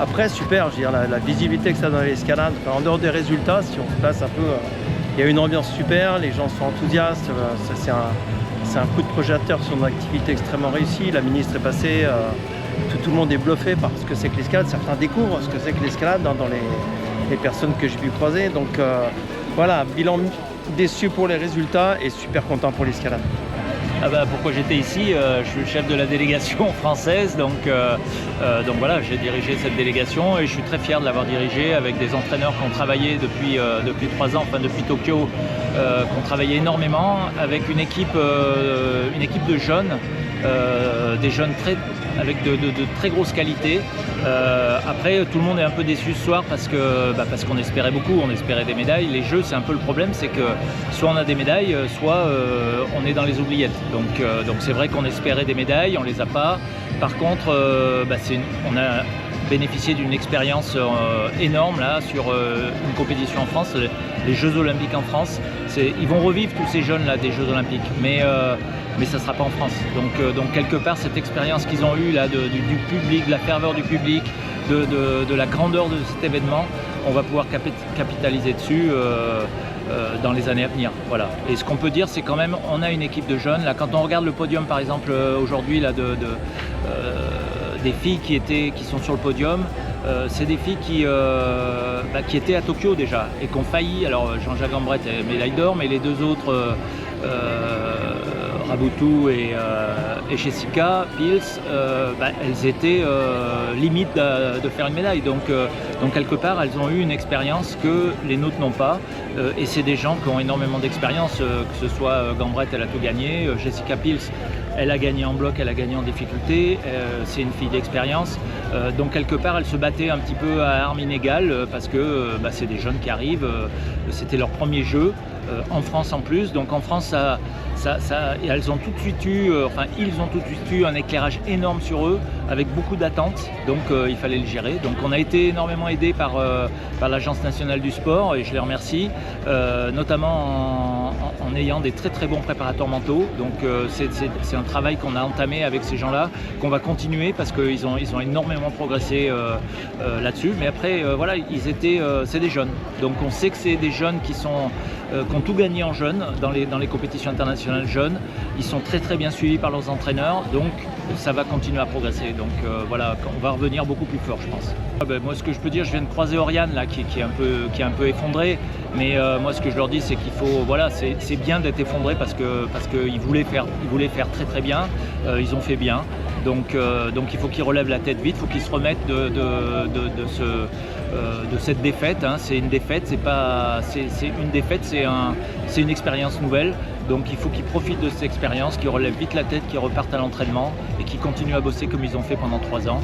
Après, super, je veux dire, la visibilité que ça donne à l'escalade, en dehors des résultats, si on se place un peu, il y a une ambiance super, les gens sont enthousiastes, c'est un coup de projecteur sur une activité extrêmement réussie. La ministre est passée, tout le monde est bluffé par ce que c'est que l'escalade, certains découvrent ce que c'est que l'escalade dans les personnes que j'ai pu croiser. Donc voilà, bilan déçu pour les résultats et super content pour l'escalade. Ah bah, pourquoi j'étais ici, je suis le chef de la délégation française, donc voilà, j'ai dirigé cette délégation et je suis très fier de l'avoir dirigée avec des entraîneurs qui ont travaillé depuis 3 ans, enfin depuis Tokyo, qui ont travaillé énormément, avec une équipe de jeunes, des jeunes avec de très grosses qualités. Après, tout le monde est un peu déçu ce soir parce qu'on espérait beaucoup, on espérait des médailles. Les jeux, c'est un peu le problème, c'est que soit on a des médailles, soit on est dans les oubliettes. Donc c'est vrai qu'on espérait des médailles, on les a pas. Par contre, on a bénéficié d'une expérience énorme là sur une compétition en France, les Jeux Olympiques en France. Ils vont revivre tous ces jeunes là des Jeux Olympiques, mais ça ne sera pas en France. Donc quelque part, cette expérience qu'ils ont eue là du public, de la ferveur du public, de la grandeur de cet événement, on va pouvoir capitaliser dessus dans les années à venir. Voilà. Et ce qu'on peut dire, c'est quand même, on a une équipe de jeunes. Là, quand on regarde le podium, par exemple, aujourd'hui, là, des filles qui sont sur le podium, c'est des filles qui étaient à Tokyo déjà et qui ont failli. Alors Jean-Jacques Gambrette est médaille d'or, mais les deux autres, Raboutou et Jessica Pils, elles étaient limite de faire une médaille. Donc quelque part, elles ont eu une expérience que les nôtres n'ont pas. Et c'est des gens qui ont énormément d'expérience, que ce soit Gambrette, elle a tout gagné, Jessica Pils, elle a gagné en bloc, elle a gagné en difficulté, c'est une fille d'expérience. Donc quelque part, elle se battait un petit peu à armes inégales parce que c'est des jeunes qui arrivent, c'était leur premier jeu en France en plus. Donc en France, et elles ont tout de suite eu, ils ont tout de suite eu un éclairage énorme sur eux, avec beaucoup d'attentes, donc il fallait le gérer. Donc on a été énormément aidé par l'Agence nationale du sport, et je les remercie, notamment en ayant des très très bons préparateurs mentaux. Donc c'est un travail qu'on a entamé avec ces gens-là, qu'on va continuer parce qu'ils ont énormément progressé là-dessus. Mais après, voilà, c'est des jeunes. Donc on sait que c'est des jeunes qui ont tout gagné en jeunes, dans les compétitions internationales jeunes. Ils sont très très bien suivis par leurs entraîneurs, donc ça va continuer à progresser. Donc voilà, on va revenir beaucoup plus fort, je pense. Moi, ce que je peux dire, je viens de croiser Oriane là, qui est un peu effondré, mais moi ce que je leur dis, c'est qu'il faut, voilà, c'est bien d'être effondré parce qu'ils voulaient faire très très bien, ils ont fait bien. Donc il faut qu'ils relèvent la tête vite, il faut qu'ils se remettent de cette défaite. Hein. C'est une défaite, c'est une défaite, c'est une expérience nouvelle. Donc il faut qu'ils profitent de cette expérience, qu'ils relèvent vite la tête, qu'ils repartent à l'entraînement et qu'ils continuent à bosser comme ils ont fait pendant 3 ans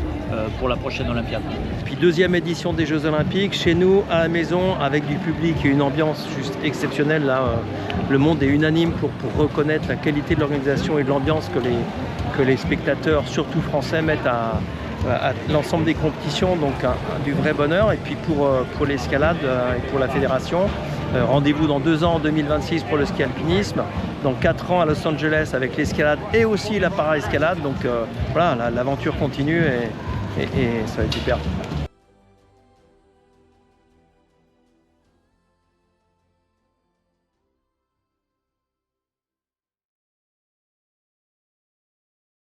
pour la prochaine Olympiade. Puis 2e édition des Jeux Olympiques, chez nous, à la maison, avec du public et une ambiance juste exceptionnelle. Là, le monde est unanime pour reconnaître la qualité de l'organisation et de l'ambiance que les spectateurs, surtout français, mettent à l'ensemble des compétitions. Donc du vrai bonheur. Et puis pour l'escalade et pour la fédération, rendez-vous dans 2 ans, en 2026, pour le ski alpinisme, dans 4 ans à Los Angeles avec l'escalade et aussi la para-escalade. Donc voilà, l'aventure continue et ça va être super.